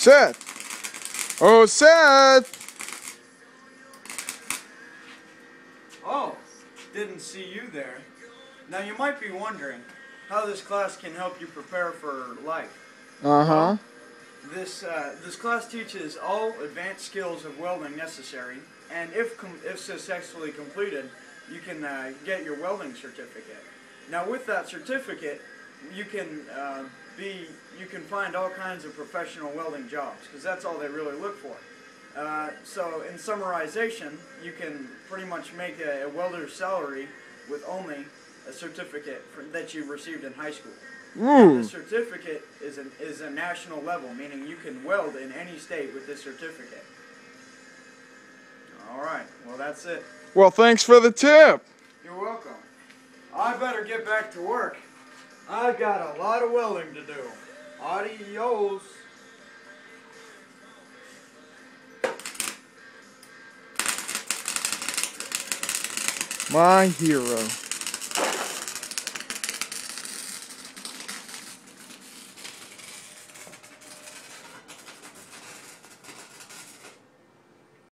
Seth! Oh, Seth! Oh, didn't see you there. Now you might be wondering how this class can help you prepare for life. Uh-huh. Well, this class teaches all advanced skills of welding necessary, and if successfully completed, you can get your welding certificate. Now with that certificate, you can find all kinds of professional welding jobs, because that's all they really look for. So in summarization, you can pretty much make a welder's salary with only a certificate that you received in high school. The certificate is a national level, meaning you can weld in any state with this certificate. Alright, well that's it. Well, thanks for the tip. You're welcome. I better get back to work. I've got a lot of welding to do. Adios. My hero.